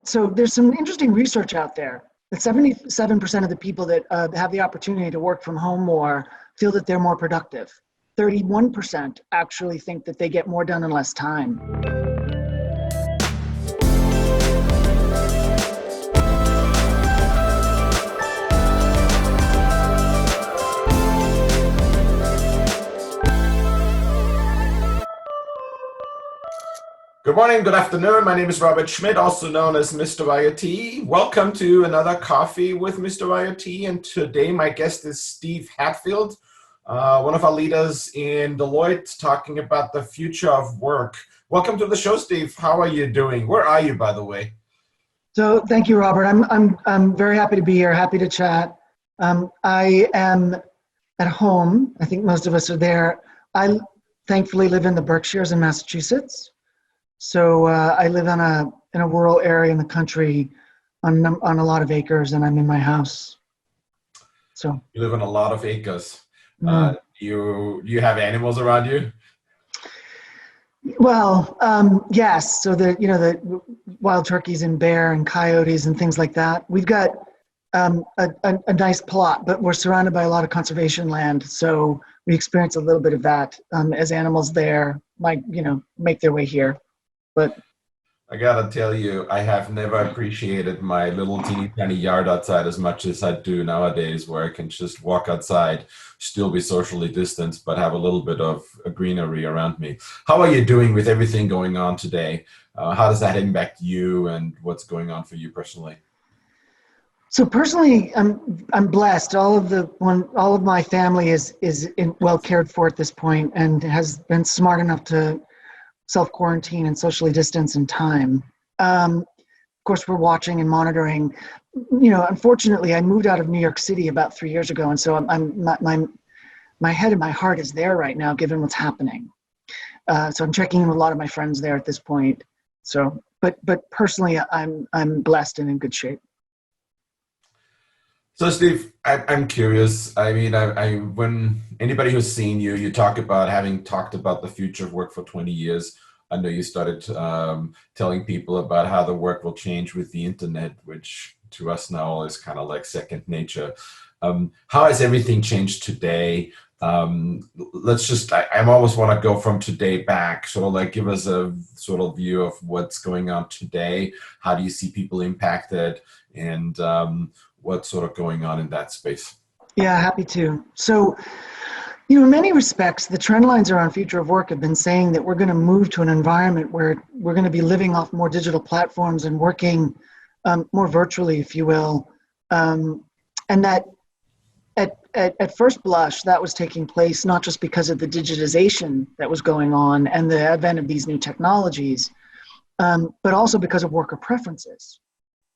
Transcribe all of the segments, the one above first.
So there's some interesting research out there that 77% of the people that have the opportunity to work from home more feel that they're more productive. 31% actually think that they get more done in less time. Good morning, good afternoon. My name is Robert Schmidt, also known as Mr. IoT. Welcome to another Coffee with Mr. IoT. And today my guest is Steve Hatfield, one of our leaders in Deloitte, talking about the future of work. Welcome to the show, Steve. How are you doing? Where are you, by the way? So thank you, Robert. I'm very happy to be here, happy to chat. I am at home. I think most of us are there. I thankfully live in the Berkshires in Massachusetts. So I live in a rural area in the country on a lot of acres, and I'm in my house. So you live on a lot of acres. You have animals around you? Well, yes. So the wild turkeys and bear and coyotes and things like that. We've got a nice plot, but we're surrounded by a lot of conservation land, so we experience a little bit of that as animals there might make their way here. But I gotta tell you, I have never appreciated my little teeny tiny yard outside as much as I do nowadays, where I can just walk outside, still be socially distanced, but have a little bit of greenery around me. How are you doing with everything going on today? How does that impact you, and what's going on for you personally? So personally, I'm blessed. All of my family is well cared for at this point, and has been smart enough to self-quarantine and socially distance in time. Of course, we're watching and monitoring. Unfortunately, I moved out of New York City about 3 years ago, and so my head and my heart is there right now, given what's happening. So I'm checking in with a lot of my friends there at this point. So, but personally, I'm blessed and in good shape. So, Steve, I'm curious. I mean, when anybody who's seen you, you talk about having talked about the future of work for 20 years. I know you started telling people about how the work will change with the internet, which to us now is kind of like second nature. How has everything changed today? I almost want to go from today back, sort of like give us a sort of view of what's going on today. How do you see people impacted? And what's sort of going on in that space? Yeah, happy to. So, in many respects, the trend lines around future of work have been saying that we're going to move to an environment where we're going to be living off more digital platforms and working more virtually, if you will. And that at first blush, that was taking place not just because of the digitization that was going on and the advent of these new technologies, but also because of worker preferences.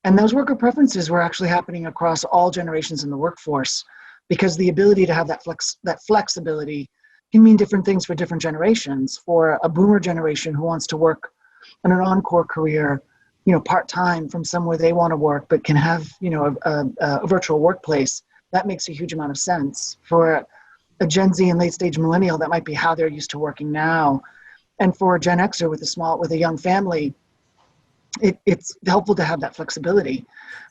And those worker preferences were actually happening across all generations in the workforce, because the ability to have that flexibility can mean different things for different generations. For a boomer generation who wants to work in an encore career, part-time from somewhere they want to work, but can have, a virtual workplace, that makes a huge amount of sense. For a Gen Z and late stage millennial, that might be how they're used to working now. And for a Gen Xer with a young family, it's helpful to have that flexibility.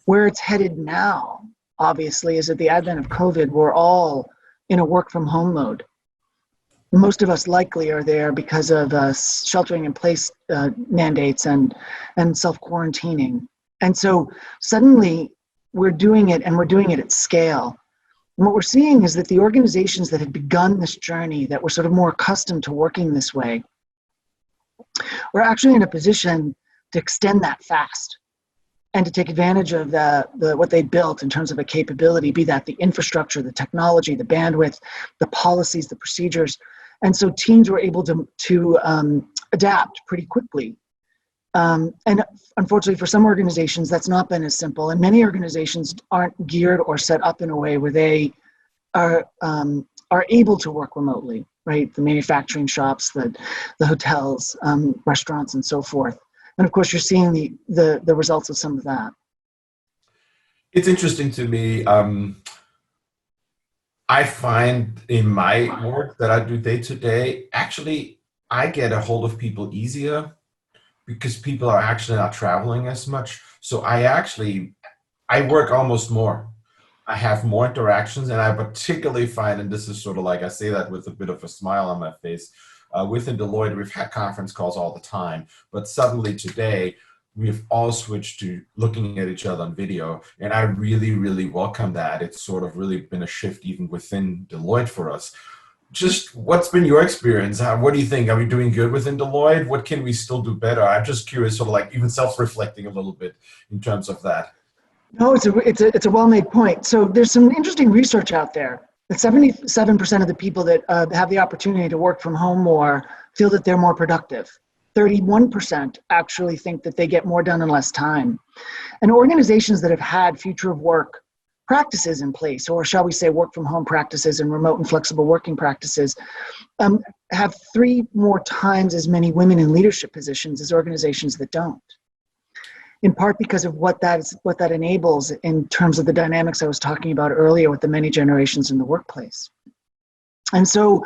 Where it's headed now, obviously, is at the advent of COVID, we're all in a work from home mode. Most of us likely are there because of sheltering in place mandates and self-quarantining. And so suddenly we're doing it, and we're doing it at scale. And what we're seeing is that the organizations that had begun this journey, that were sort of more accustomed to working this way, we're actually in a position to extend that fast and to take advantage of what they built in terms of a capability, be that the infrastructure, the technology, the bandwidth, the policies, the procedures. And so teams were able to adapt pretty quickly. And unfortunately for some organizations, that's not been as simple. And many organizations aren't geared or set up in a way where they are able to work remotely, right? The manufacturing shops, the hotels, restaurants, and so forth. And of course, you're seeing the results of some of that. It's interesting to me. I find in my work that I do day to day, actually, I get a hold of people easier because people are actually not traveling as much. So I work almost more. I have more interactions, and I particularly find, and this is sort of like I say that with a bit of a smile on my face, within Deloitte, we've had conference calls all the time, but suddenly today, we've all switched to looking at each other on video, and I really, really welcome that. It's sort of really been a shift even within Deloitte for us. Just what's been your experience? What do you think? Are we doing good within Deloitte? What can we still do better? I'm just curious, sort of like even self-reflecting a little bit in terms of that. No, it's a well-made point. So there's some interesting research out there that 77% of the people that have the opportunity to work from home more feel that they're more productive. 31% actually think that they get more done in less time. And organizations that have had future of work practices in place, or shall we say work from home practices and remote and flexible working practices, have 3 more times as many women in leadership positions as organizations that don't. In part because of what that enables in terms of the dynamics I was talking about earlier with the many generations in the workplace. And so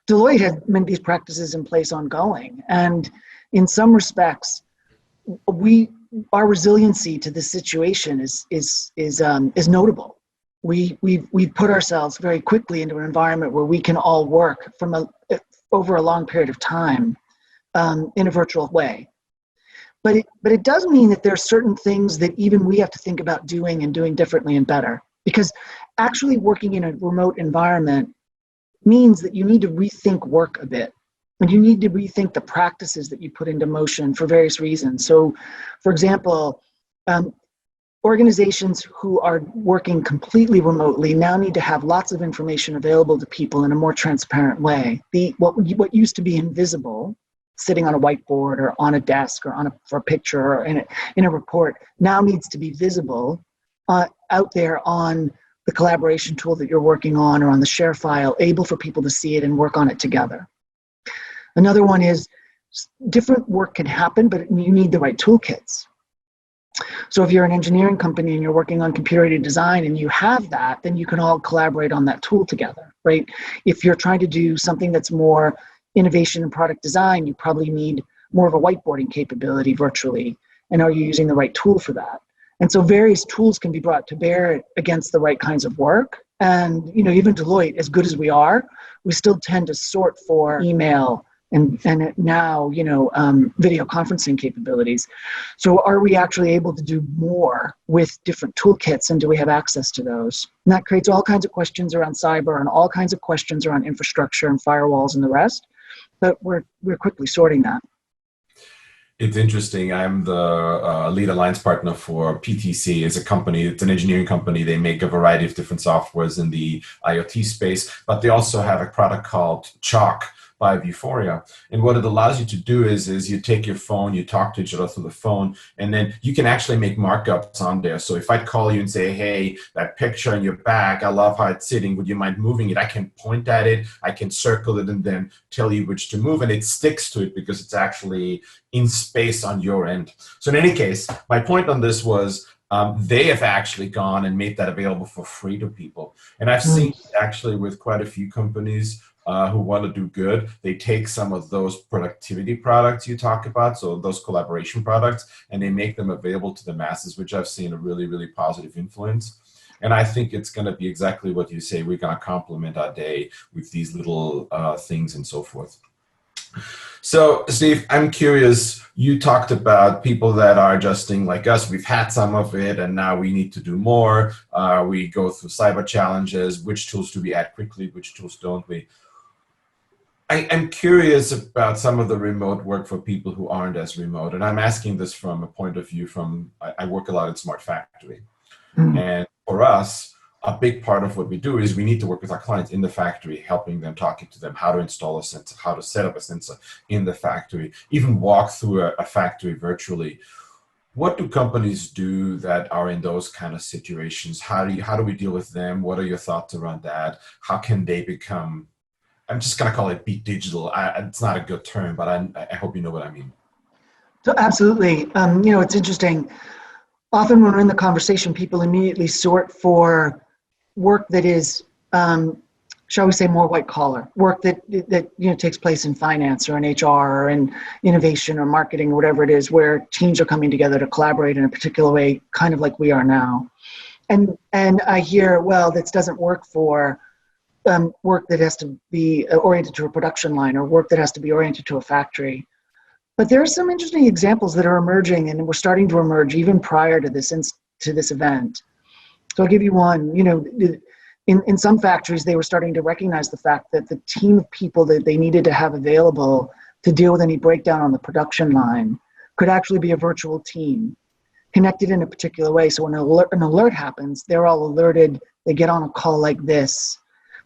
Deloitte had many of these practices in place ongoing. And in some respects, our resiliency to this situation is notable. We've put ourselves very quickly into an environment where we can all work from over a long period of time in a virtual way. But it does mean that there are certain things that even we have to think about doing and doing differently and better. Because actually working in a remote environment means that you need to rethink work a bit. And you need to rethink the practices that you put into motion for various reasons. So, for example, organizations who are working completely remotely now need to have lots of information available to people in a more transparent way. What used to be invisible, sitting on a whiteboard or on a desk or for a picture or in a report, now needs to be visible out there on the collaboration tool that you're working on or on the share file, able for people to see it and work on it together. Another one is different work can happen, but you need the right toolkits. So if you're an engineering company and you're working on computer-aided design and you have that, then you can all collaborate on that tool together, right? If you're trying to do something that's more innovation and product design, you probably need more of a whiteboarding capability virtually. And are you using the right tool for that? And so various tools can be brought to bear against the right kinds of work. And, even Deloitte, as good as we are, we still tend to sort for email and now, video conferencing capabilities. So are we actually able to do more with different toolkits, and do we have access to those? And that creates all kinds of questions around cyber and all kinds of questions around infrastructure and firewalls and the rest. But we're quickly sorting that. It's interesting. I'm the lead alliance partner for PTC. It's a company, it's an engineering company. They make a variety of different softwares in the IoT space, but they also have a product called Chalk by Vuforia. And what it allows you to do is you take your phone, you talk to each other through the phone, and then you can actually make markups on there. So if I call you and say, hey, that picture in your back, I love how it's sitting, would you mind moving it? I can point at it, I can circle it, and then tell you which to move, and it sticks to it because it's actually in space on your end. So in any case, my point on this was they have actually gone and made that available for free to people. And I've seen actually with quite a few companies who want to do good, they take some of those productivity products you talk about, so those collaboration products, and they make them available to the masses, which I've seen a really, really positive influence. And I think it's going to be exactly what you say. We're going to complement our day with these little things and so forth. So, Steve, I'm curious, you talked about people that are adjusting like us. We've had some of it, and now we need to do more. We go through cyber challenges. Which tools do we add quickly? Which tools don't we? I'm curious about some of the remote work for people who aren't as remote. And I'm asking this from a point of view I work a lot in Smart Factory. And for us, a big part of what we do is we need to work with our clients in the factory, helping them, talking to them, how to install a sensor, how to set up a sensor in the factory, even walk through a factory virtually. What do companies do that are in those kind of situations? How do we deal with them? What are your thoughts around that? How can they become, I'm just going to call it be digital. It's not a good term, but I hope you know what I mean. So absolutely. It's interesting. Often when we're in the conversation, people immediately sort for work that is, shall we say, more white collar work that takes place in finance or in HR or in innovation or marketing or whatever it is, where teams are coming together to collaborate in a particular way, kind of like we are now. And I hear, well, this doesn't work for work that has to be oriented to a production line or work that has to be oriented to a factory. But there are some interesting examples that are emerging and were starting to emerge even prior to this event. So I'll give you one. In some factories, they were starting to recognize the fact that the team of people that they needed to have available to deal with any breakdown on the production line could actually be a virtual team, connected in a particular way. So when an alert happens, they're all alerted. They get on a call like this.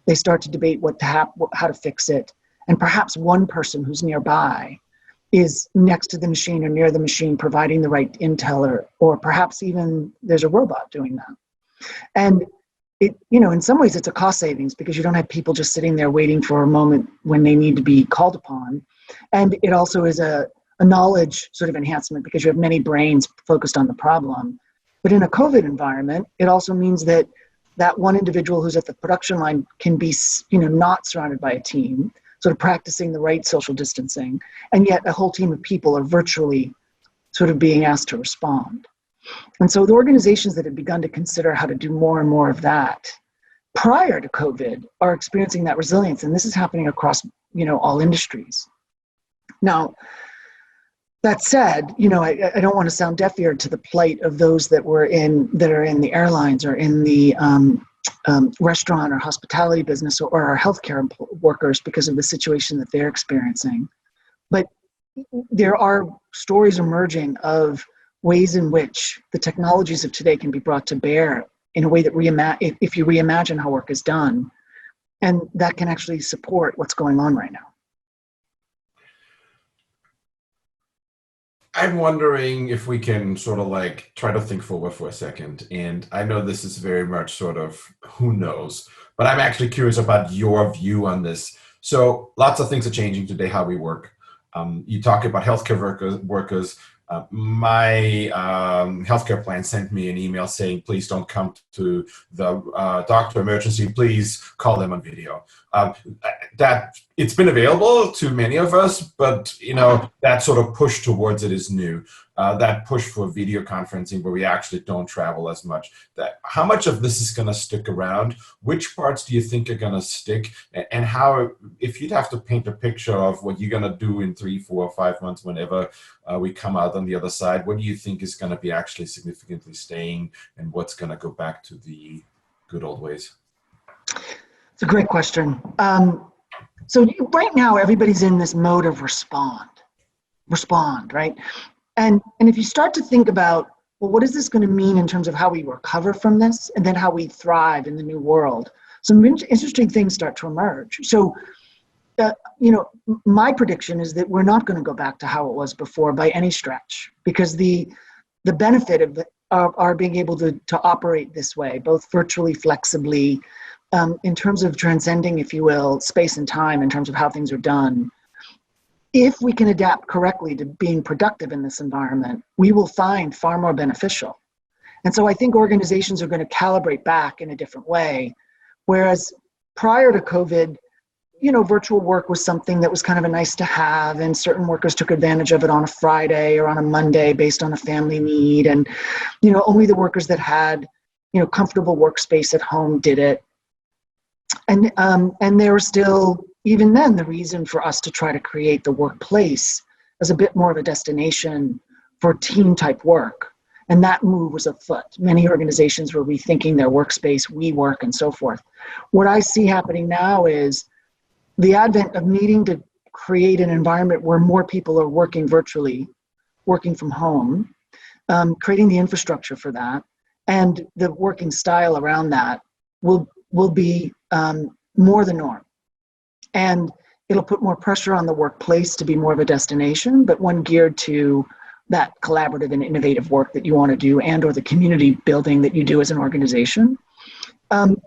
They start to debate how to fix it. And perhaps one person who's nearby is next to the machine or near the machine providing the right intel, or perhaps even there's a robot doing that. And in some ways it's a cost savings because you don't have people just sitting there waiting for a moment when they need to be called upon. And it also is a knowledge sort of enhancement because you have many brains focused on the problem. But in a COVID environment, it also means that one individual who's at the production line can be, not surrounded by a team, sort of practicing the right social distancing, and yet a whole team of people are virtually sort of being asked to respond. And so the organizations that have begun to consider how to do more and more of that prior to COVID are experiencing that resilience. And this is happening across, all industries. Now, that said, I don't want to sound deaf eared to the plight of those that are in the airlines or in the restaurant or hospitality business or our healthcare workers because of the situation that they're experiencing. But there are stories emerging of ways in which the technologies of today can be brought to bear in a way that if you reimagine how work is done, and that can actually support what's going on right now. I'm wondering if we can sort of try to think forward for a second. And I know this is very much sort of who knows, but I'm actually curious about your view on this. So lots of things are changing today, how we work. You talk about healthcare workers. My healthcare plan sent me an email saying, please don't come to the doctor emergency, please call them on video. That it's been available to many of us, but that sort of push towards it is new. That push for video conferencing where we actually don't travel as much. How much of this is going to stick around? Which parts do you think are going to stick? And how, if you'd have to paint a picture of what you're going to do in 3, 4, 5 months, whenever we come out on the other side, what do you think is going to be actually significantly staying and what's going to go back to the good old ways? It's a great question. So right now, everybody's in this mode of respond, right? And if you start to think about, well, what is this going to mean in terms of how we recover from this and then how we thrive in the new world? Some interesting things start to emerge. So, my prediction is that we're not going to go back to how it was before by any stretch, because the benefit of our being able to operate this way, both virtually, flexibly, in terms of transcending, if you will, space and time in terms of how things are done. If we can adapt correctly to being productive in this environment, we will find far more beneficial. And so I think organizations are going to calibrate back in a different way. Whereas prior to COVID, virtual work was something that was kind of a nice to have, and certain workers took advantage of it on a Friday or on a Monday based on a family need. And, only the workers that had, comfortable workspace at home did it. And there was still, even then, the reason for us to try to create the workplace as a bit more of a destination for team type work. And that move was afoot. Many organizations were rethinking their workspace, WeWork, and so forth. What I see happening now is the advent of needing to create an environment where more people are working virtually, working from home, creating the infrastructure for that, and the working style around that will be more the norm. And it'll put more pressure on the workplace to be more of a destination, but one geared to that collaborative and innovative work that you want to do, and or the community building that you do as an organization. And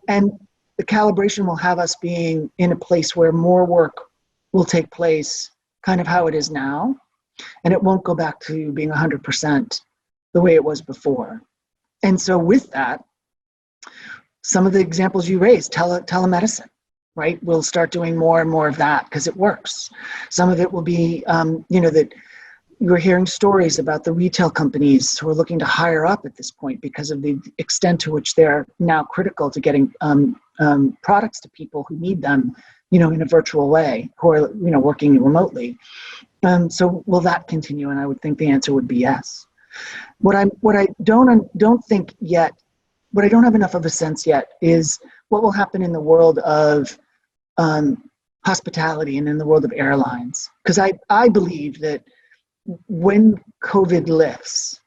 the calibration will have us being in a place where more work will take place kind of how it is now, and it won't go back to being 100% the way it was before. And so with that, some of the examples you raised, telemedicine, right? We'll start doing more and more of that because it works. Some of it will be, that you're hearing stories about the retail companies who are looking to hire up at this point because of the extent to which they're now critical to getting products to people who need them, in a virtual way, who are, working remotely. So will that continue? And I would think the answer would be yes. What I don't think yet, what I don't have enough of a sense yet is what will happen in the world of hospitality and in the world of airlines. Because I believe that when COVID lifts,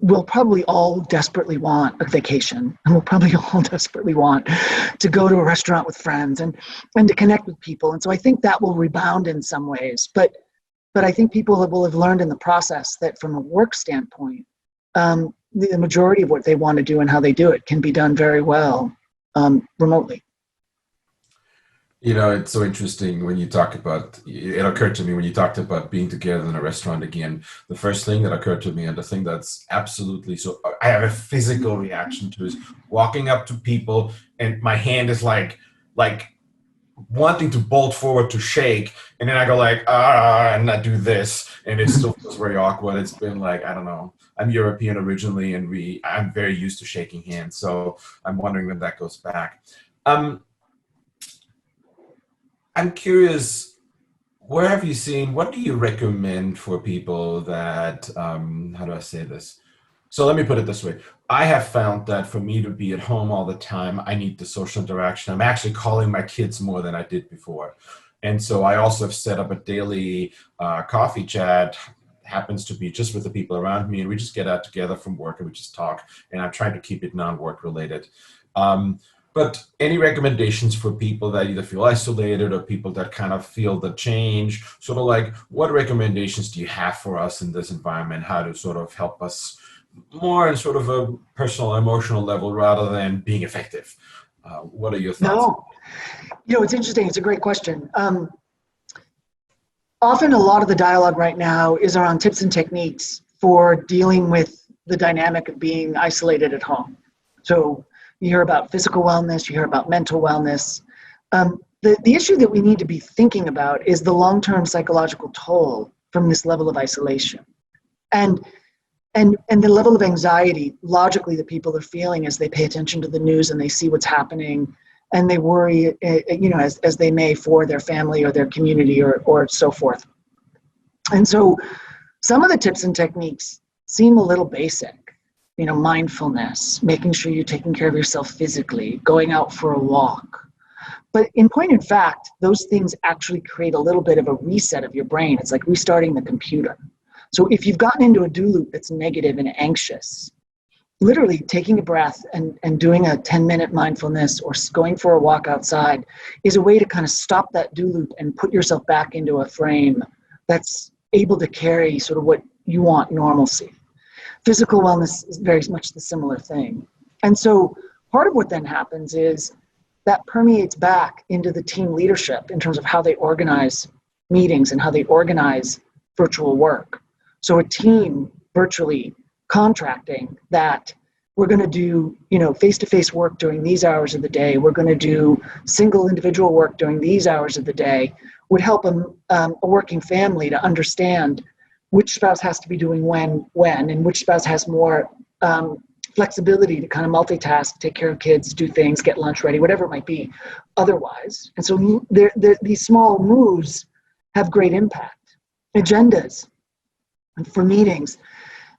we'll probably all desperately want a vacation, and we'll probably all desperately want to go to a restaurant with friends and to connect with people. And so I think that will rebound in some ways. But I think people will have learned in the process that from a work standpoint, the majority of what they want to do and how they do it can be done very well remotely. It's so interesting when you talk about, it occurred to me when you talked about being together in a restaurant again, the first thing that occurred to me and the thing that's absolutely, so I have a physical reaction to is walking up to people and my hand is like wanting to bolt forward to shake. And then I go and I do this. And it still feels very awkward. It's been I don't know. I'm European originally and I'm very used to shaking hands. So I'm wondering when that goes back. I'm curious, what do you recommend for people that, how do I say this? So let me put it this way. I have found that for me to be at home all the time, I need the social interaction. I'm actually calling my kids more than I did before. And so I also have set up a daily coffee chat, happens to be just with the people around me, and we just get out together from work and we just talk, and I'm trying to keep it non-work related. But any recommendations for people that either feel isolated or people that kind of feel the change, sort of what recommendations do you have for us in this environment, how to sort of help us more on sort of a personal, emotional level rather than being effective? What are your thoughts? No, it's interesting. It's a great question. Often a lot of the dialogue right now is around tips and techniques for dealing with the dynamic of being isolated at home. So you hear about physical wellness, you hear about mental wellness. The issue that we need to be thinking about is the long-term psychological toll from this level of isolation. And the level of anxiety, logically, that people are feeling as they pay attention to the news and they see what's happening, and they worry, as they may for their family or their community or so forth. And so some of the tips and techniques seem a little basic. Mindfulness, making sure you're taking care of yourself physically, going out for a walk. But in point of fact, those things actually create a little bit of a reset of your brain. It's like restarting the computer. So if you've gotten into a do loop that's negative and anxious, literally taking a breath and doing a 10-minute mindfulness or going for a walk outside is a way to kind of stop that do loop and put yourself back into a frame that's able to carry sort of what you want, normalcy. Physical wellness is very much the similar thing. And so part of what then happens is that permeates back into the team leadership in terms of how they organize meetings and how they organize virtual work. So a team virtually contracting that we're going to do, face-to-face work during these hours of the day. We're going to do single individual work during these hours of the day would help a working family to understand which spouse has to be doing when, and which spouse has more flexibility to kind of multitask, take care of kids, do things, get lunch ready, whatever it might be otherwise. And so these small moves have great impact. Agendas for meetings.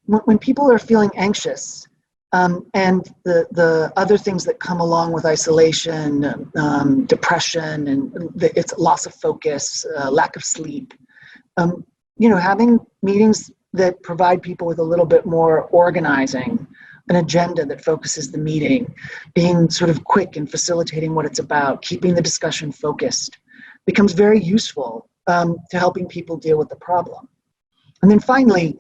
When people are feeling anxious and the other things that come along with isolation, depression, and it's loss of focus, lack of sleep, having meetings that provide people with a little bit more organizing, an agenda that focuses the meeting, being sort of quick and facilitating what it's about, keeping the discussion focused, becomes very useful to helping people deal with the problem. And then finally,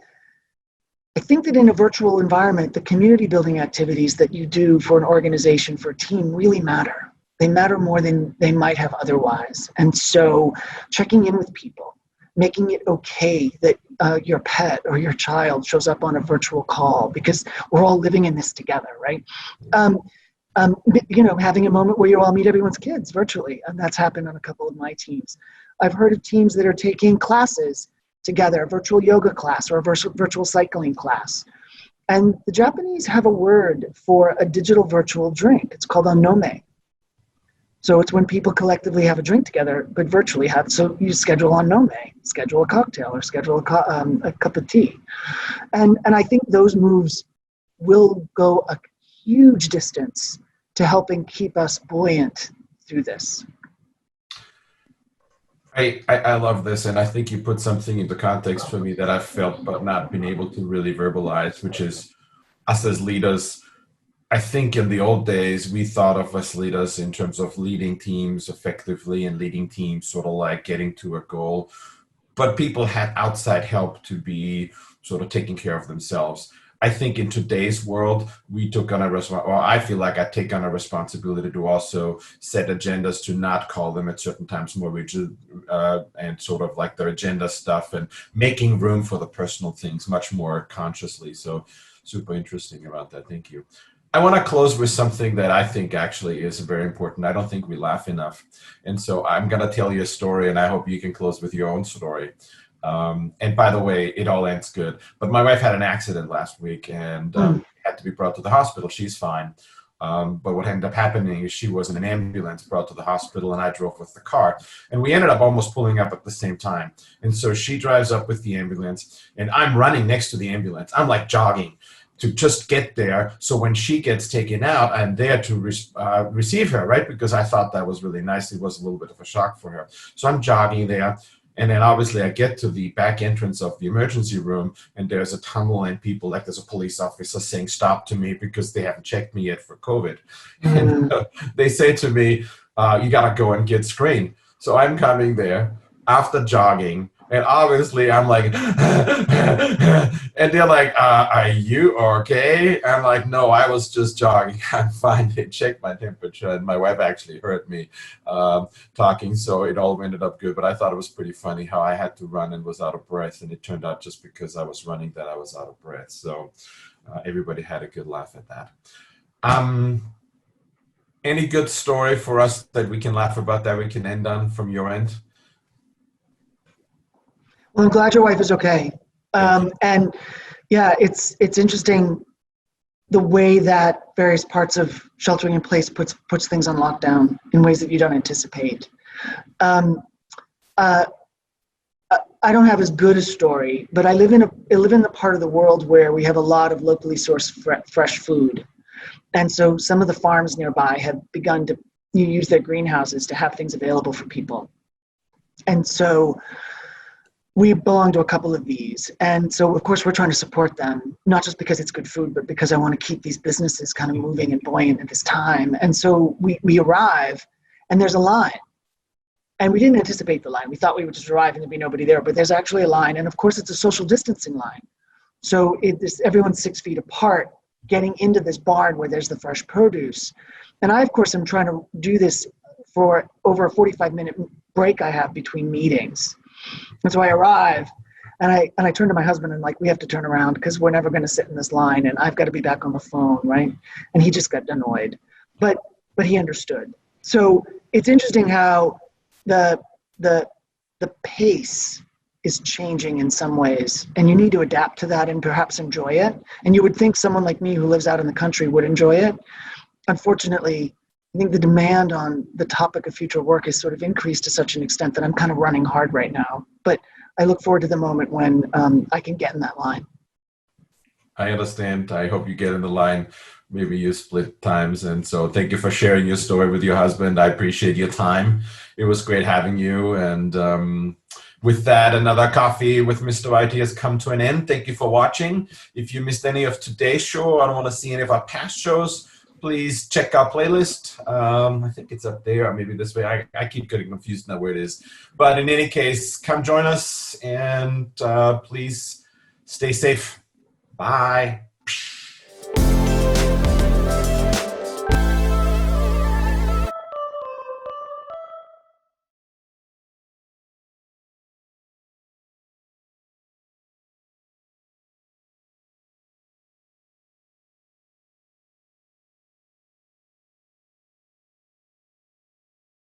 I think that in a virtual environment, the community building activities that you do for an organization, for a team, really matter. They matter more than they might have otherwise. And so checking in with people, making it okay that your pet or your child shows up on a virtual call, because we're all living in this together, right? Having a moment where you all meet everyone's kids virtually. And that's happened on a couple of my teams. I've heard of teams that are taking classes together, a virtual yoga class or a virtual cycling class. And the Japanese have a word for a digital virtual drink. It's called onome. So it's when people collectively have a drink together, but virtually have. So you schedule onome, schedule a cocktail, or schedule a cup of tea. And I think those moves will go a huge distance to helping keep us buoyant through this. I love this, and I think you put something into context for me that I've felt but not been able to really verbalize, which is us as leaders. I think in the old days, we thought of us leaders in terms of leading teams effectively and leading teams sort of like getting to a goal. But people had outside help to be sort of taking care of themselves. I think in today's world, we took on I feel like I take on a responsibility to also set agendas, to not call them at certain times more rigid and sort of like their agenda stuff, and making room for the personal things much more consciously. So super interesting about that. Thank you. I want to close with something that I think actually is very important. I don't think we laugh enough. And so I'm going to tell you a story, and I hope you can close with your own story. And by the way, it all ends good. But my wife had an accident last week and had to be brought to the hospital. She's fine. But what ended up happening is she was in an ambulance brought to the hospital, and I drove with the car. And we ended up almost pulling up at the same time. And so she drives up with the ambulance, and I'm running next to the ambulance. I'm like jogging to just get there. So when she gets taken out, I'm there to receive her, right? Because I thought that was really nice. It was a little bit of a shock for her. So I'm jogging there. And then obviously I get to the back entrance of the emergency room, and there's a tunnel and people, like there's a police officer saying stop to me because they haven't checked me yet for COVID. And they say to me, you got to go and get screened. So I'm coming there after jogging, and obviously I'm like, and they're like, are you okay? I'm like, no, I was just jogging. I'm fine. They checked my temperature, and my wife actually heard me talking, so it all ended up good. But I thought it was pretty funny how I had to run and was out of breath, and it turned out just because I was running that I was out of breath. So everybody had a good laugh at that. Any good story for us that we can laugh about that we can end on from your end? Well, I'm glad your wife is okay. And yeah, it's interesting the way that various parts of sheltering in place puts things on lockdown in ways that you don't anticipate. I don't have as good a story, but I live in the part of the world where we have a lot of locally sourced fresh food. And so some of the farms nearby have begun to use their greenhouses to have things available for people. And so we belong to a couple of these. And so, of course, we're trying to support them, not just because it's good food, but because I want to keep these businesses kind of moving and buoyant at this time. And so we arrive, and there's a line. And we didn't anticipate the line. We thought we would just arrive and there'd be nobody there, but there's actually a line. And of course, it's a social distancing line. So everyone's 6 feet apart getting into this barn where there's the fresh produce. And I, of course, am trying to do this for over a 45-minute break I have between meetings. And so I arrive, and I turn to my husband and like, we have to turn around because we're never going to sit in this line, and I've got to be back on the phone, right? And he just got annoyed, but he understood. So it's interesting how the pace is changing in some ways, and you need to adapt to that and perhaps enjoy it. And you would think someone like me who lives out in the country would enjoy it. Unfortunately, I think the demand on the topic of future work is sort of increased to such an extent that I'm kind of running hard right now. But I look forward to the moment when I can get in that line. I understand. I hope you get in the line. Maybe you split times. And so thank you for sharing your story with your husband. I appreciate your time. It was great having you. And with that, another Coffee with Mr. IT has come to an end. Thank you for watching. If you missed any of today's show, I don't want to see any of our past shows, please check our playlist. I think it's up there, or maybe this way. I keep getting confused now where it is. But in any case, come join us, and please stay safe. Bye.